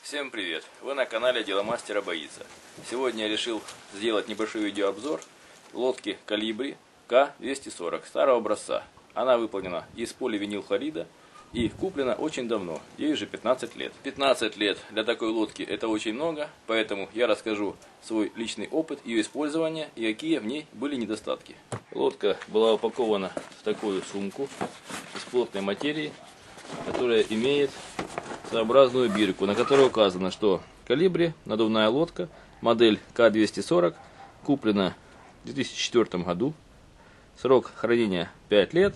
Всем привет! Вы на канале Деломастера Боится. Сегодня я решил сделать небольшой видеообзор лодки Колибри К240 старого образца. Она выполнена из поливинилхлорида и куплена очень давно, ей уже 15 лет. 15 лет для такой лодки это очень много, поэтому я расскажу свой личный опыт ее использования и какие в ней были недостатки. Лодка была упакована в такую сумку из плотной материи, которая имеет своеобразную бирку, на которой указано, что Колибри, надувная лодка, модель К240, куплена в 2004 году, срок хранения 5 лет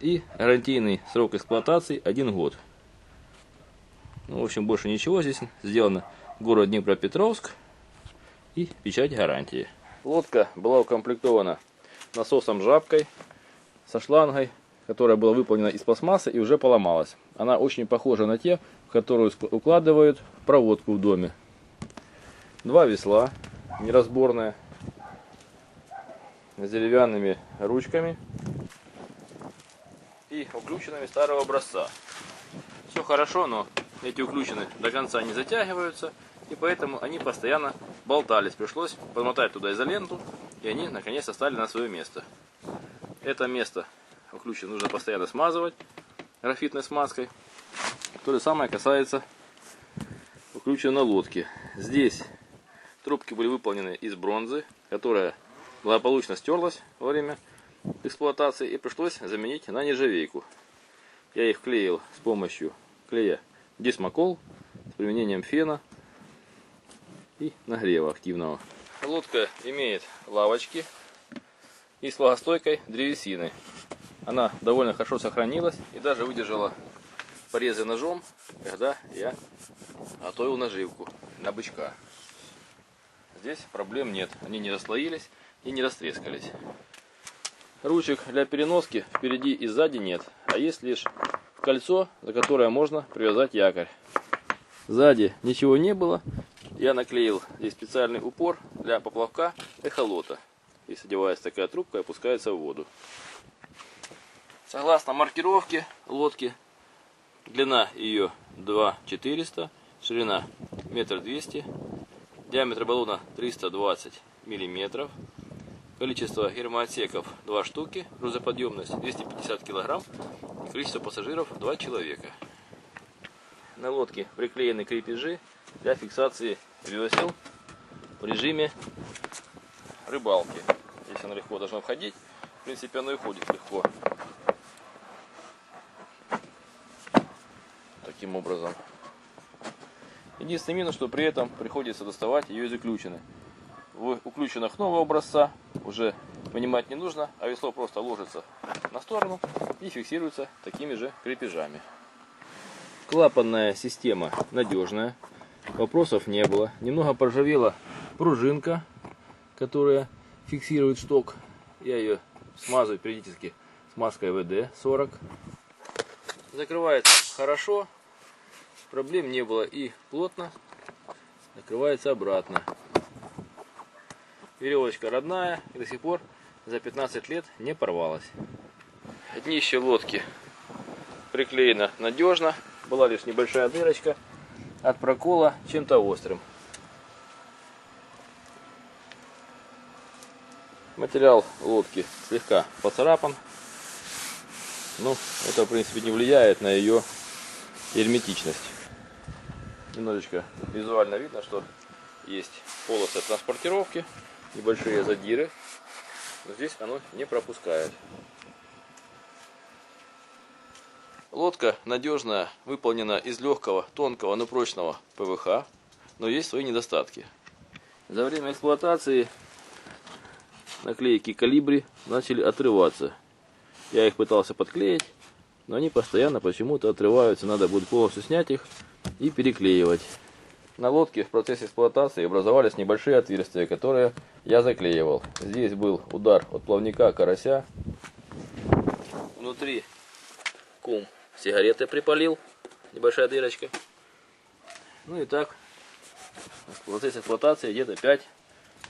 и гарантийный срок эксплуатации 1 год. Ну, в общем, больше ничего здесь. Сделано город Днепропетровск и печать гарантии. Лодка была укомплектована насосом жабкой со шлангой, которая была выполнена из пластмассы и уже поломалась. Она очень похожа на те, в которую укладывают проводку в доме. Два весла неразборные с деревянными ручками и уключенными старого образца. Все хорошо, но эти уключены до конца не затягиваются, и поэтому они постоянно болтались. Пришлось подмотать туда изоленту, и они наконец-то стали на свое место. Это место уключен нужно постоянно смазывать графитной смазкой. То же самое касается уключенной лодки. Здесь трубки были выполнены из бронзы, которая благополучно стерлась во время эксплуатации, и пришлось заменить на нержавейку. Я их клеил с помощью клея Дисмокол с применением фена и нагрева активного. Лодка имеет лавочки и с влагостойкой древесины. Она довольно хорошо сохранилась и даже выдержала порезы ножом, когда я готовил наживку на бычка. Здесь проблем нет, они не расслоились и не растрескались. Ручек для переноски впереди и сзади нет, а есть лишь кольцо, за которое можно привязать якорь. Сзади ничего не было, я наклеил здесь специальный упор для поплавка эхолота. Здесь одевается такая трубка и опускается в воду. Согласно маркировке лодки, длина ее 2400, ширина 1,2 м, диаметр баллона 320 мм, количество гермоотсеков 2 штуки, грузоподъемность 250 кг, и количество пассажиров 2 человека. На лодке приклеены крепежи для фиксации весел в режиме рыбалки. Здесь оно легко должно входить, в принципе оно и ходит легко. Таким образом. Единственный минус, что при этом приходится доставать ее из уключины. В уключенных нового образца уже вынимать не нужно, а весло просто ложится на сторону и фиксируется такими же крепежами. Клапанная система надежная, вопросов не было. Немного поржавела пружинка, которая фиксирует шток. Я ее смазываю периодически смазкой ВД-40. Закрывается хорошо, проблем не было и плотно закрывается обратно. Веревочка родная и до сих пор за 15 лет не порвалась. Днище лодки приклеено надежно, была лишь небольшая дырочка от прокола чем-то острым. Материал лодки слегка поцарапан. Ну, это в принципе не влияет на ее герметичность. Немножечко визуально видно, что есть полосы транспортировки, небольшие задиры, но здесь оно не пропускает. Лодка надежная, выполнена из легкого, тонкого, но прочного ПВХ, но есть свои недостатки. За время эксплуатации наклейки Колибри начали отрываться. Я их пытался подклеить, но они постоянно почему-то отрываются. Надо будет полностью снять их и переклеивать. На лодке в процессе эксплуатации образовались небольшие отверстия, которые я заклеивал. Здесь был удар от плавника карася. Внутри кум сигареты припалил. Небольшая дырочка. Ну и так, в процессе эксплуатации где-то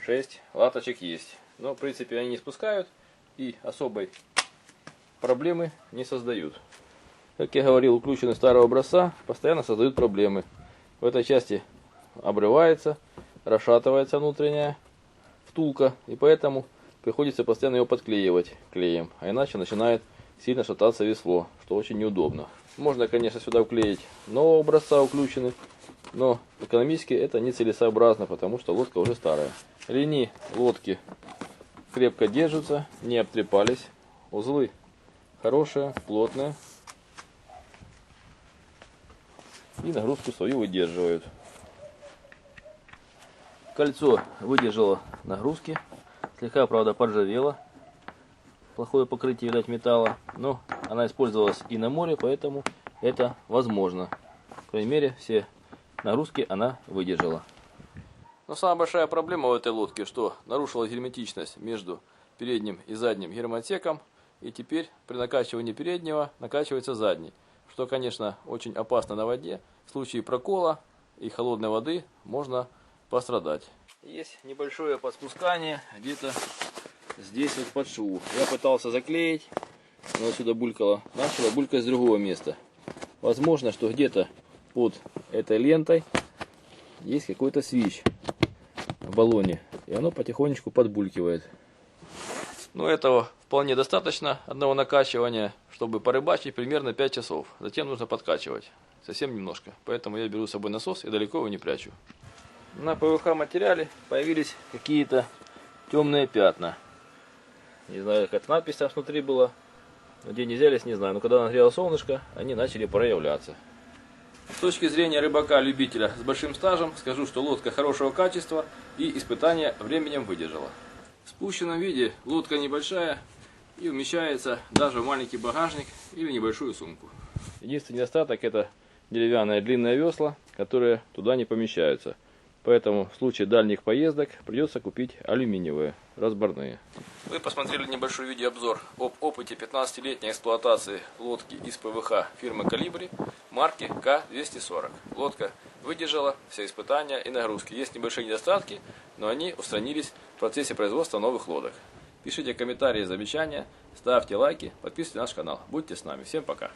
5-6 латочек есть. Но в принципе они не спускают и особой проблемы не создают. Как я говорил, уключенные старого образца постоянно создают проблемы. в этой части обрывается, расшатывается внутренняя втулка, и поэтому приходится постоянно ее подклеивать клеем, а иначе начинает сильно шататься весло, что очень неудобно. Можно, конечно, сюда вклеить нового образца уключены, но экономически это нецелесообразно, потому что лодка уже старая. Ремни лодки крепко держатся, не обтрепались, узлы хорошие, плотные и нагрузку свою выдерживают. Кольцо выдержало нагрузки, слегка, правда, поржавело, плохое покрытие, видать, металла, но она использовалась и на море, поэтому это возможно. По крайней мере, все нагрузки она выдержала. Но самая большая проблема в этой лодке, что нарушилась герметичность между передним и задним гермотеком, и теперь при накачивании переднего накачивается задний, что, конечно, очень опасно на воде. В случае прокола и холодной воды можно пострадать. Есть небольшое подспускание где-то здесь вот под шву. Я пытался заклеить, но отсюда булькало, начало булькать с другого места. Возможно, что где-то под этой лентой есть какой-то свич в баллоне, и оно потихонечку подбулькивает. Но этого вполне достаточно, одного накачивания, чтобы порыбачить примерно 5 часов. Затем нужно подкачивать, совсем немножко. Поэтому я беру с собой насос и далеко его не прячу. На ПВХ материале появились какие-то темные пятна. Не знаю, какая надпись там внутри была. Где они взялись, не знаю. Но когда нагрело солнышко, они начали проявляться. С точки зрения рыбака-любителя с большим стажем, скажу, что лодка хорошего качества и испытания временем выдержала. В спущенном виде лодка небольшая и умещается даже в маленький багажник или небольшую сумку. Единственный недостаток — это деревянные длинные весла, которые туда не помещаются. Поэтому в случае дальних поездок придется купить алюминиевые, разборные. Вы посмотрели небольшой видеообзор об опыте 15-летней эксплуатации лодки из ПВХ фирмы Колибри марки К-240. Лодка выдержала все испытания и нагрузки. Есть небольшие недостатки, но они устранились в процессе производства новых лодок. Пишите комментарии, замечания, ставьте лайки, подписывайтесь на наш канал. Будьте с нами. Всем пока!